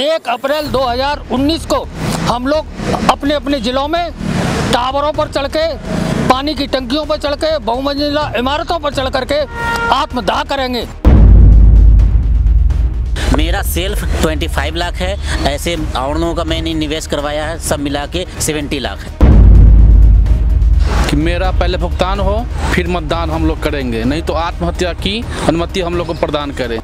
1 अप्रैल 2019 को हम लोग अपने अपने ज़िलों में टावरों पर चढ़ के, पानी की टंकियों पर चढ़ के, बहुमंजिला इमारतों पर चढ़ करके आत्मदाह करेंगे। मेरा सेल्फ 25 लाख है, ऐसे और लोगों का मैंने निवेश करवाया है, सब मिला के 70 लाख है। कि मेरा पहले भुगतान हो फिर मतदान हम लोग करेंगे, नहीं तो आत्महत्या की अनुमति हम लोग को प्रदान करें।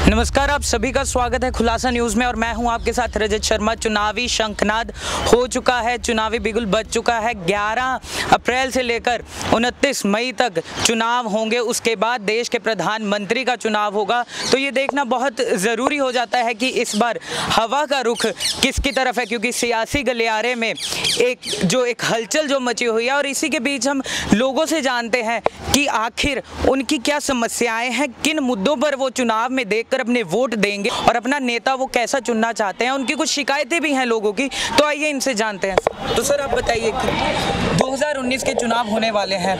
नमस्कार, आप सभी का स्वागत है खुलासा न्यूज़ में और मैं हूं आपके साथ रजत शर्मा। चुनावी शंखनाद हो चुका है, चुनावी बिगुल बज चुका है। 11 अप्रैल से लेकर 29 मई तक चुनाव होंगे, उसके बाद देश के प्रधानमंत्री का चुनाव होगा। तो ये देखना बहुत ज़रूरी हो जाता है कि इस बार हवा का रुख किसकी तरफ है, क्योंकि सियासी गलियारे में एक हलचल जो मची हुई है। और इसी के बीच हम लोगों से जानते हैं कि आखिर उनकी क्या समस्याएँ हैं, किन मुद्दों पर वो चुनाव में देखकर अपने वोट देंगे और अपना नेता वो कैसा चुनना चाहते हैं। उनकी कुछ शिकायतें भी हैं लोगों की, तो आइए इनसे जानते हैं। तो सर, आप बताइए कि 2019 के चुनाव होने वाले हैं,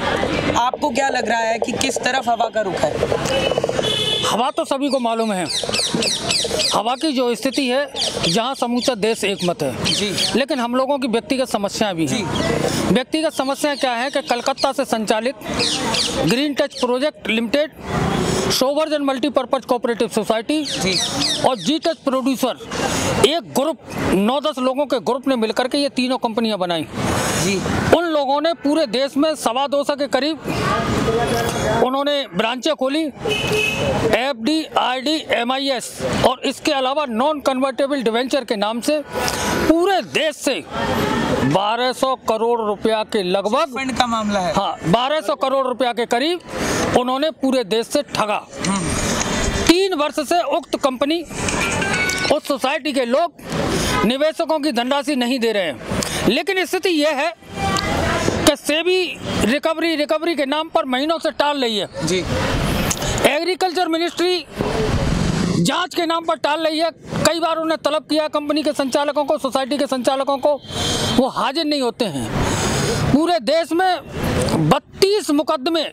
आपको क्या लग रहा है कि किस तरफ हवा का रुख है? हवा तो सभी को मालूम है, हवा की जो स्थिति है जहां समूचा देश एकमत है जी, लेकिन हम लोगों की व्यक्तिगत समस्याएं भी हैं। व्यक्तिगत समस्याएं क्या है कि कलकत्ता से संचालित green touch project limited, सोवर्जन multipurpose cooperative society और जी टच प्रोड्यूसर, एक ग्रुप 9-10 लोगों के ग्रुप ने मिलकर के ये तीनों कंपनियां बनाई जी। उन लोगों ने पूरे देश में 225 के करीब उन्होंने ब्रांचें खोली, FD, RD, MIS और इसके अलावा नॉन कन्वर्टेबल डिवेंचर के नाम से पूरे देश से 1200 करोड़ रुपया के लगभग फंड का मामला है। हाँ, 1200 करोड़ रुपया के करीब उन्होंने पूरे देश से ठगा। 3 वर्ष से उक्त कंपनी, उस सोसाइटी के लोग निवेशकों की धनराशि नहीं दे रहे हैं। लेकिन स्थिति यह है कि सेबी रिकवरी के नाम पर महीनों से टाल रही है जी। एग्रीकल्चर मिनिस्ट्री जांच के नाम पर टाल रही है। कई बार उन्हें तलब किया कंपनी के संचालकों को, सोसाइटी के संचालकों को, वो हाजिर नहीं होते हैं। पूरे देश में 32 मुकदमे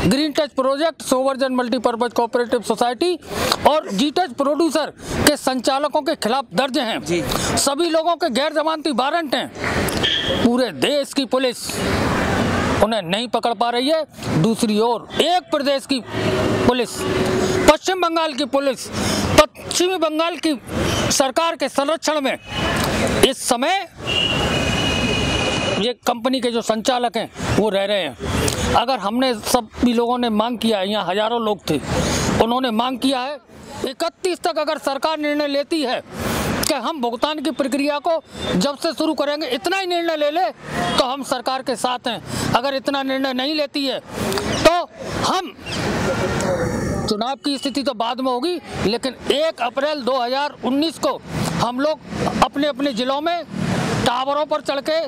green touch project, सोवर्जन multipurpose cooperative society और जी टच प्रोड्यूसर के संचालकों के खिलाफ दर्ज हैं जी। सभी लोगों के गैर जमानती वारंट हैं। पूरे देश की पुलिस उन्हें नहीं पकड़ पा रही है। दूसरी ओर एक प्रदेश की पुलिस, पश्चिम बंगाल की पुलिस, पश्चिमी बंगाल की सरकार के संरक्षण में इस समय ये कंपनी के जो संचालक हैं वो रह रहे हैं। अगर हमने सभी लोगों ने मांग किया है, यहाँ हजारों लोग थे, उन्होंने मांग किया है 31 तक अगर सरकार निर्णय लेती है कि हम भुगतान की प्रक्रिया को जब से शुरू करेंगे, इतना ही निर्णय ले ले तो हम सरकार के साथ हैं। अगर इतना निर्णय नहीं लेती है तो हम, चुनाव की स्थिति तो बाद में होगी, लेकिन 1 अप्रैल 2019 को हम लोग अपने अपने ज़िलों में टावरों पर चढ़ के,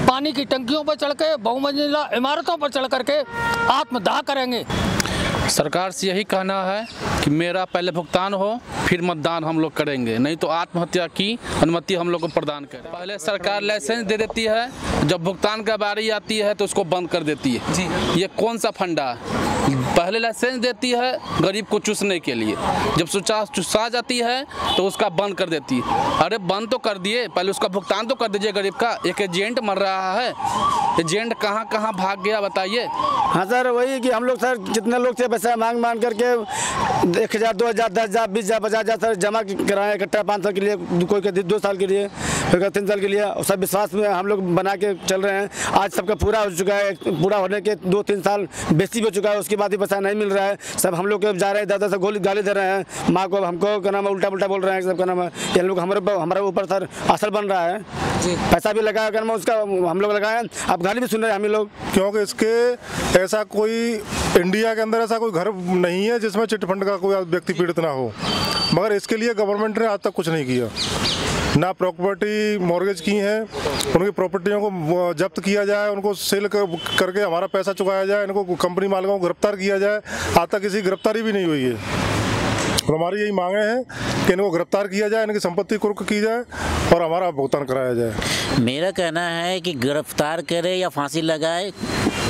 पानी की टंकियों पर चढ़ के, बहुमंजिला इमारतों पर चढ़ करके आत्मदाह करेंगे। सरकार से यही कहना है कि मेरा पहले भुगतान हो फिर मतदान हम लोग करेंगे, नहीं तो आत्महत्या की अनुमति हम लोग को प्रदान करें। पहले सरकार लाइसेंस दे देती है, जब भुगतान का बारी आती है तो उसको बंद कर देती है जी। ये कौन सा फंडा है? पहले लाइसेंस देती है गरीब को चूसने के लिए, जब चुसा जाती है तो उसका बंद कर देती है। अरे बंद तो कर दिए, पहले उसका भुगतान तो कर दीजिए गरीब का। एक एजेंट मर रहा है, एजेंट कहाँ कहाँ भाग गया बताइए। हाँ सर, वही कि हम लोग सर जितने लोग थे पैसा मांग करके 1000, 2000, 10,000, 20,000, 50,000 सर जमा कराए इकट्ठा 5 साल के लिए, कोई के 2 साल के लिए, फिर 3 साल के लिए, और सब विश्वास में हम लोग बना के चल रहे हैं। आज सबका पूरा हो चुका है, पूरा होने के 2-3 साल बेसी हो चुका है, उसके बाद भी पैसा नहीं मिल रहा है। सब हम लोग जा रहे हैं, दादा से गाली दे रहे हैं, माँ को, हमको क्या नाम है, उल्टा बोल रहे हैं, सब का नाम है। ये लोग हमारे ऊपर सर असर बन रहा है जी। पैसा भी लगाया करना उसका, हम लोग लगाए, आप गाली भी सुन रहे हैं हम लोग। क्योंकि इसके ऐसा कोई इंडिया के अंदर ऐसा कोई घर नहीं है जिसमें चिट फंड का कोई व्यक्ति पीड़ित ना हो, मगर इसके लिए गवर्नमेंट ने आज तक कुछ नहीं किया। ना प्रॉपर्टी मॉर्गेज की हैं, उनकी प्रॉपर्टियों को जब्त किया जाए, उनको सेल करके हमारा पैसा चुकाया जाए, इनको कंपनी मालिकों को गिरफ्तार किया जाए। आज तक किसी गिरफ्तारी भी नहीं हुई है। और हमारी यही मांगे हैं कि इनको गिरफ्तार किया जाए, इनकी संपत्ति कुर्क की जाए और हमारा भुगतान कराया जाए। मेरा कहना है कि गिरफ्तार करे या फांसी लगाए,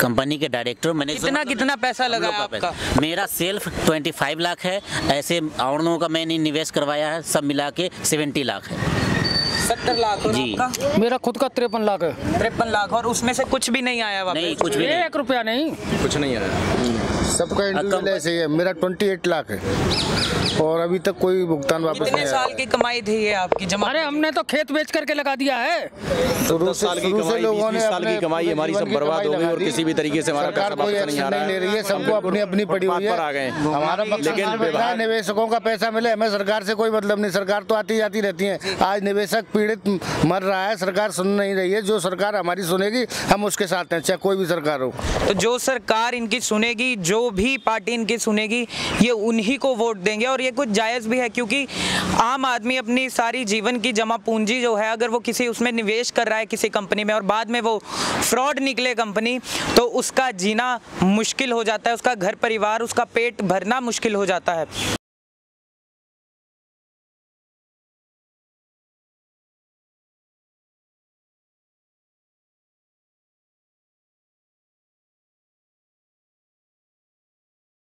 कंपनी के डायरेक्टर मैनेजर। कितना पैसा लगा आपका? मेरा सेल्फ 25 लाख है, ऐसे और लोगों का मैंने निवेश करवाया है, सब मिला के 70 लाख है। 70 लाख और जी। आपका? मेरा खुद का 53 लाख है। 53 लाख, और उसमें से कुछ भी नहीं आया वापस? नहीं, कुछ भी नहीं। 1 रुपया नहीं। कुछ नहीं आया। सबका इंडिविजुअल ऐसे ही है। मेरा 28 लाख है और अभी तक कोई भुगतान वापस कितने नहीं आया। साल की कमाई थी ये आपकी जमा? अरे हमने तो खेत बेच करके लगा दिया है। शुरू से लोगों ने साल की कमाई हमारी सब बर्बाद हो गई और किसी भी तरीके से हमारा सरकार कोई एक्शन नहीं ले रही है। सबको अपनी अपनी पड़ी हुई है। आ गए। हमारा मकसद निवेशकों का पैसा मिले, हमें सरकार से कोई मतलब नहीं। सरकार तो आती जाती रहती है। आज निवेशक पीड़ित मर रहा है, सरकार सुन नहीं रही है। जो सरकार हमारी सुनेगी हम उसके साथ हैं, चाहे कोई भी सरकार हो। तो जो सरकार इनकी सुनेगी, जो भी पार्टी इनकी सुनेगी, ये उन्हीं को वोट देंगे। और ये कुछ जायज़ भी है, क्योंकि आम आदमी अपनी सारी जीवन की जमा पूंजी जो है, अगर वो किसी उसमें निवेश कर रहा है किसी कंपनी में और बाद में वो फ्रॉड निकले कंपनी, तो उसका जीना मुश्किल हो जाता है, उसका घर परिवार, उसका पेट भरना मुश्किल हो जाता है।